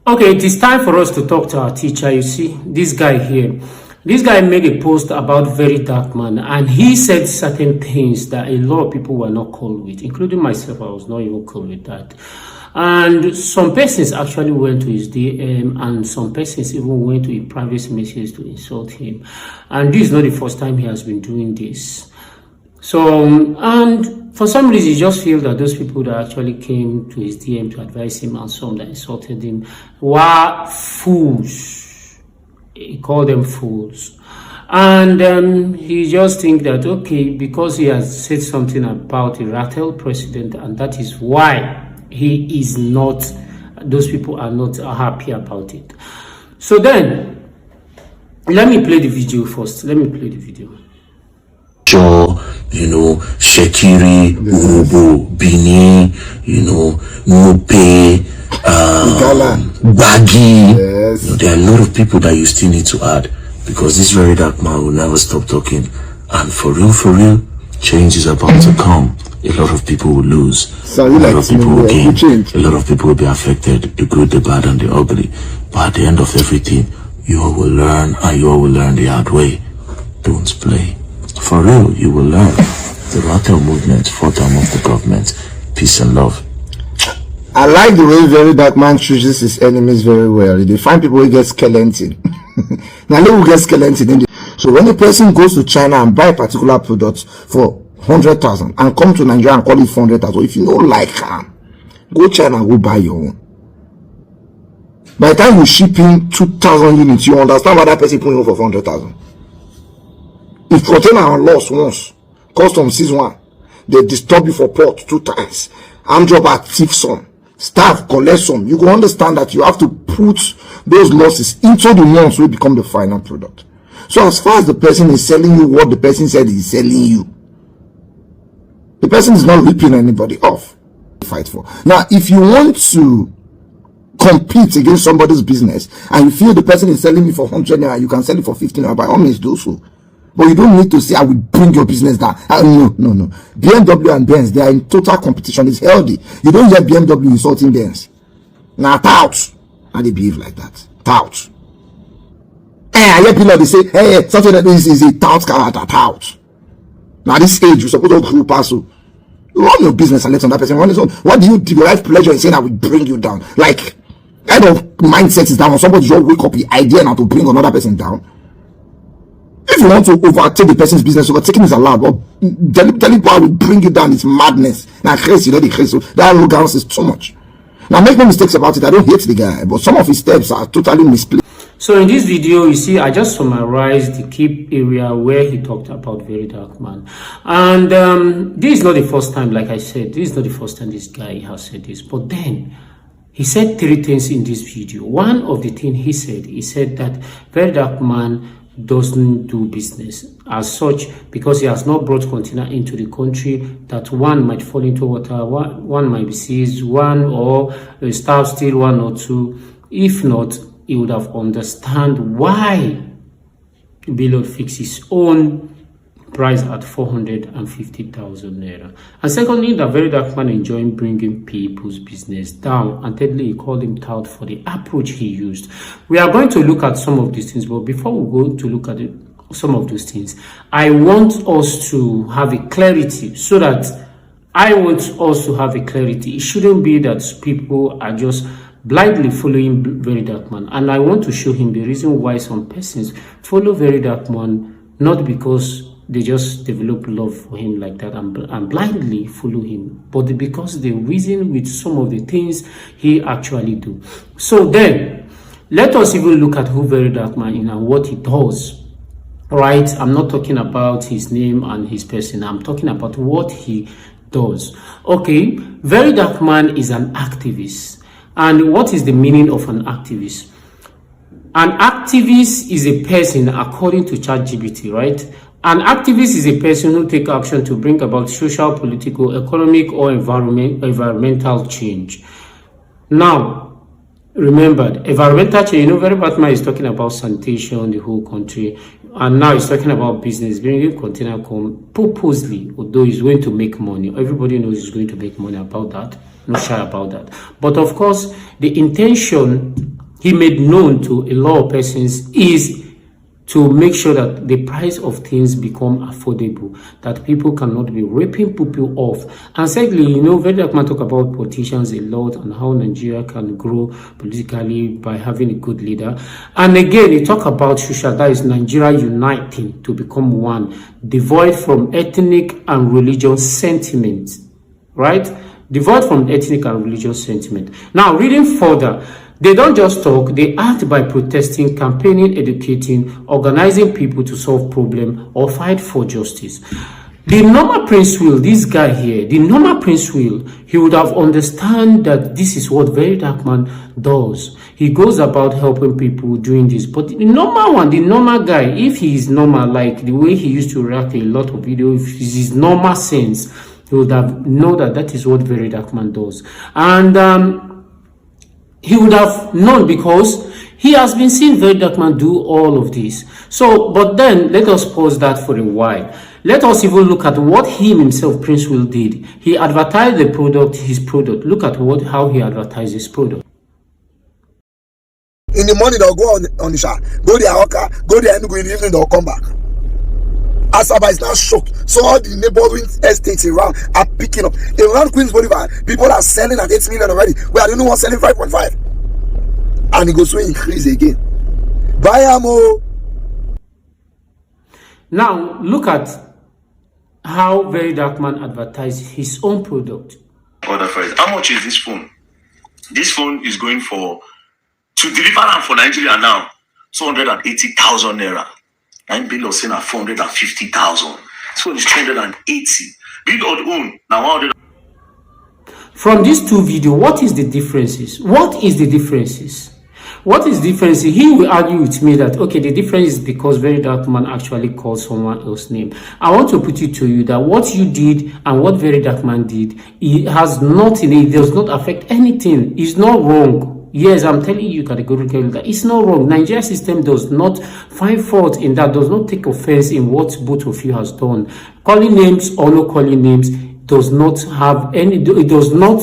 Okay, it is time for us to talk to our teacher. You see, this guy here. This guy made a post about VeryDarkman, and he said certain things that a lot of people were not cool with, including myself. I was not even cool with that. And some persons actually went to his DM, and some persons even went to a private message to insult him. And this is not the first time he has been doing this. So, and for some reason, he just feels that those people that actually came to his DM to advise him and some that insulted him were fools. He called them fools. And he just think that, okay, because he has said something about a rattle president, and that is why he is not, those people are not happy about it. So then, let me play the video first. Let me play the video. You know, Shekiri, Urubu, Bini, you know, Mupe, Baggy. Yes. You know, there are a lot of people that you still need to add, because this VeryDarkman will never stop talking. And for real, change is about to come. A lot of people will lose. So a lot of people will gain. A lot of people will be affected, the good, the bad, and the ugly. But at the end of everything, you all will learn, and you all will learn the hard way. Don't play. For real, you will learn. The Rattle movement, fourth arm of the government. Peace and love. I like the way VeryDarkman chooses his enemies very well. They find people who get skeleton. Now they will get skeleton. So when a person goes to China and buy a particular product for 100,000 and come to Nigeria and call it 400,000, if you don't like him, go China and go buy your own. By the time you ship in 2,000 units, you understand why that person put in for 400,000. If container are lost once, customs sees one, they disturb you for port 2 times, armed robber thief some, staff collect some, you will understand that you have to put those losses into the ones who become the final product. So as far as the person is selling you what the person said he's selling you, the person is not ripping anybody off. Fight for. Now, if you want to compete against somebody's business and you feel the person is selling me for 100 naira, you can sell it for 15 naira, by all means do so. But you don't need to say, I will bring your business down. No. BMW and Benz, they are in total competition. It's healthy. You don't hear BMW insulting Benz. Now, tout. And they behave like that. Tout. I hear people they say, hey, something like this is a tout character. Tout. Now, this age, you're supposed to group also. Run your business and let another person run his own. What do you derive pleasure in saying I will bring you down? Like, kind of mindset is down. Somebody just wake up the idea now to bring another person down. If you want to overtake the person's business, overtaking is allowed, but telling power will bring you down. It's madness. Now, crazy, you know, the crazy. So that arrogance is too much. Now, make no mistakes about it. I don't hate the guy, but some of his steps are totally misplaced. So in this video, you see, I just summarized the key area where he talked about VeryDarkman. And this is not the first time, like I said, this is not the first time this guy has said this. But then, he said 3 things in this video. One of the things he said that VeryDarkman doesn't do business as such, because he has not brought container into the country, that one might fall into water, one might be seized, one or staff steal 1 or 2. If not, he would have understand why Bilod fix his own price at 450,000 naira. And secondly, that VeryDarkman enjoying bringing people's business down. And thirdly, he called him tout for the approach he used. We are going to look at some of these things, but before we go to look at some of those things, I want us to have a clarity, so that I want us to have a clarity. It shouldn't be that people are just blindly following VeryDarkman. And I want to show him the reason why some persons follow VeryDarkman, not because they just develop love for him like that and blindly follow him, but because they reason with some of the things he actually do. So then, let us even look at who VeryDarkman is and what he does. Right? I'm not talking about his name and his person. I'm talking about what he does. Okay, VeryDarkman is an activist. And what is the meaning of an activist? An activist is a person, according to ChatGPT, right? An activist is a person who takes action to bring about social, political, economic, or environmental change. Now, remember, environmental change, VeryDarkman is talking about sanitation, the whole country, and now he's talking about business, bringing container purposely, although he's going to make money. Everybody knows he's going to make money about that. No shy about that. But of course, the intention he made known to a lot of persons is to make sure that the price of things become affordable, that people cannot be ripping people off. And secondly, you know, VeryDarkman talk about politicians a lot and how Nigeria can grow politically by having a good leader. And again, he talk about Shusha, that is Nigeria uniting to become one, devoid from ethnic and religious sentiment, right? Devoid from ethnic and religious sentiment. Now, reading further, they don't just talk, they act by protesting, campaigning, educating, organizing people to solve problems or fight for justice. The normal Princewill, this guy here, the normal Princewill, he would have understand that this is what VeryDarkman does. He goes about helping people doing this. But the normal one, the normal guy, if he is normal, like the way he used to react to a lot of videos, if it's his normal sense, he would have known that that is what VeryDarkman does. And he would have known because he has been seeing VeryDarkman do all of this. So, but then let us pause that for a while. Let us even look at what he himself, Princewill, did. He advertised the product, his product. Look at how he advertised his product. In the morning they'll go on the shop, go there, go there, and in the evening they'll come back. Asaba is now shocked. So all the neighboring estates around are picking up. Around Queensbury, people are selling at 8 million already. We are the only one selling 5.5. And it goes to increase again. Buy ammo. Now, look at how VeryDarkman advertised his own product. Order for it. How much is this phone? This phone is going for, to deliver them for Nigeria now, 280,000 naira. I'm bill of saying at 450,000. So it's 280. Bill of own now 100. From these two videos, what is the differences? What is the differences? What is the difference? He will argue with me that okay, the difference is because VeryDarkman actually called someone else's name. I want to put it to you that what you did and what VeryDarkman did, it has nothing. It does not affect anything. It's not wrong. Yes, I'm telling you categorically that it's not wrong. Nigeria system does not find fault in that, does not take offense in what both of you has done. Calling names or no calling names does not have any, it does not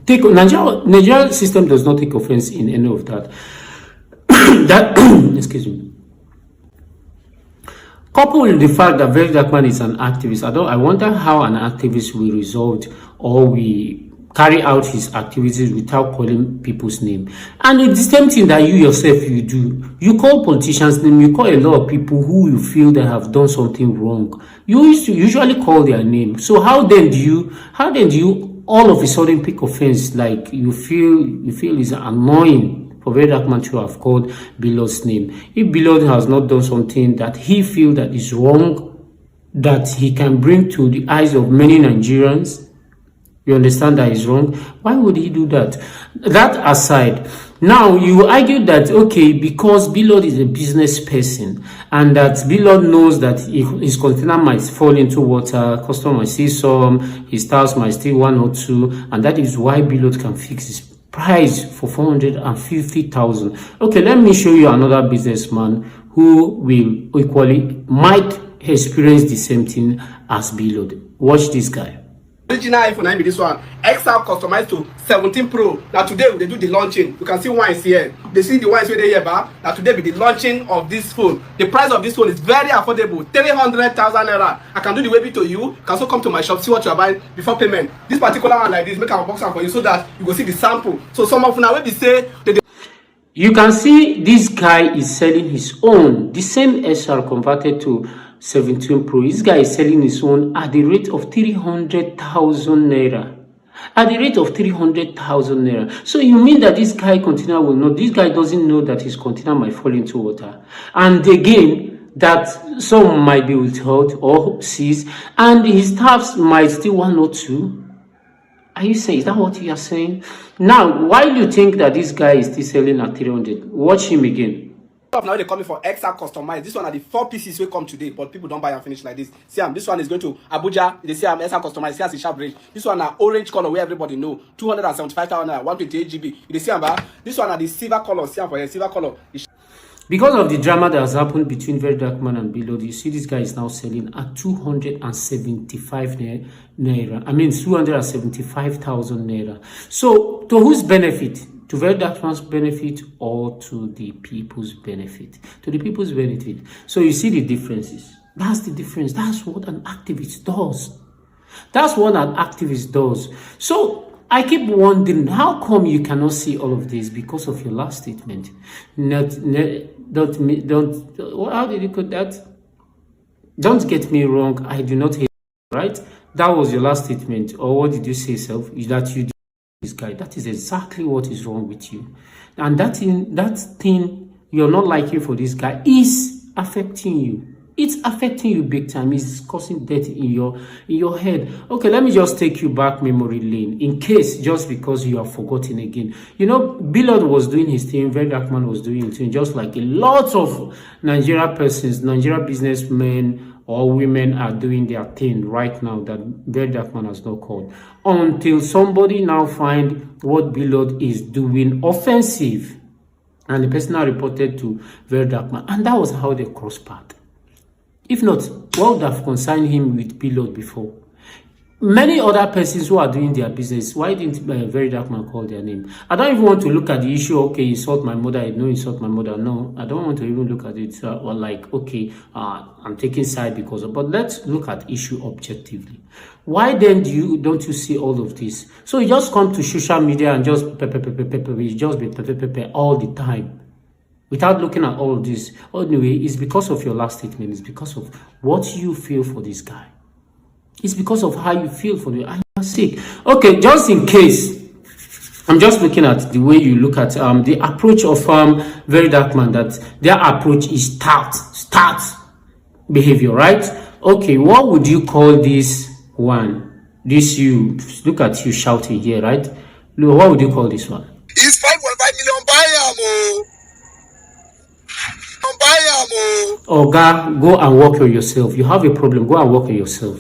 take, Nigeria system does not take offense in any of that. Excuse me. Coupled with the fact that VeryDarkman is an activist, I wonder how an activist will resolve or we carry out his activities without calling people's name. And it's the same thing that you yourself you do. You call politicians' name, you call a lot of people who you feel they have done something wrong. You used to usually call their name. So how then do you all of a sudden pick offense, like you feel is annoying for VeryDarkman to have called Bilod's name? If Bilod has not done something that he feels that is wrong, that he can bring to the eyes of many Nigerians, you understand that is wrong, why would he do that? That aside, now you argue that okay, because Bilod is a business person and that Bilod knows that his container might fall into water, customer might see some, his stars might steal one or two, and that is why Bilod can fix his price for 450,000. Okay, let me show you another businessman who will equally might experience the same thing as Bilod. Watch this guy. Original iPhone be this one. XR customized to 17 Pro. Now today they do the launching. You can see wines here. They see the wines where they here, but now today be the launching of this phone. The price of this phone is very affordable, 300,000 naira. I can do the webby to you. You can also come to my shop, see what you are buying before payment. This particular one like this, make a box for you so that you go see the sample. So some of now when they say you can see this guy is selling his own, the same SR converted to 17 Pro. This guy is selling his own at the rate of 300,000 naira. At the rate of 300,000 naira. So you mean that this guy container will not, this guy doesn't know that his container might fall into water. And again, that some might be withheld or seized, and his staffs might still one or two. Are you saying, is that what you are saying? Now, why do you think that this guy is still selling at 300? Watch him again. Now they coming for XR customized. This one are the 4 pieces will come today, but people don't buy and finish like this. See, this one is going to Abuja. They say I'm XR customized. See, as a sharp range. This one are orange color where everybody know 275,000 naira, 128 GB. They see this one are the silver color. See, for the silver color. Because of the drama that has happened between VeryDarkman and Below, you see this guy is now selling at 275 naira. I mean 275,000 naira. So to whose benefit? To VeryDarkman's benefit or to the people's benefit? To the people's benefit. So you see the differences. That's the difference. That's what an activist does. That's what an activist does. So I keep wondering, how come you cannot see all of this because of your last statement? How did you put that? Don't get me wrong, I do not hate you, right? That was your last statement. Or what did you say, self? Is that you did this guy? That is exactly what is wrong with you. And that thing you're not liking for this guy is affecting you. It's affecting you big time. It's causing death in your head. Okay, let me just take you back memory lane in case, just because you have forgotten again. You know, Below was doing his thing, VeryDarkman was doing his thing, just like a lot of Nigeria persons, Nigeria businessmen or women are doing their thing right now that VeryDarkman has not called. Until somebody now find what Below is doing offensive. And the person now reported to VeryDarkman. And that was how they crossed paths. If not, what would have consigned him with Below before? Many other persons who are doing their business, why didn't VeryDarkman call their name? I don't even want to look at the issue, okay, insult my mother, no, insult my mother. No, I don't want to even look at it or like, okay, I'm taking side because of, but let's look at issue objectively. Why then don't you see all of this? So you just come to social media and just be all the time. Without looking at all of this. Anyway, it's because of your last statement. It's because of what you feel for this guy. It's because of how you feel for the guy. You're sick. Okay, just in case, I'm just looking at the way you look at the approach of VeryDarkman, that their approach is start behavior, right? Okay, what would you call this one? This you, look at you shouting here, right? What would you call this one? It's 5.5 million buyer. Oga, go and work on yourself. You have a problem, go and work on yourself.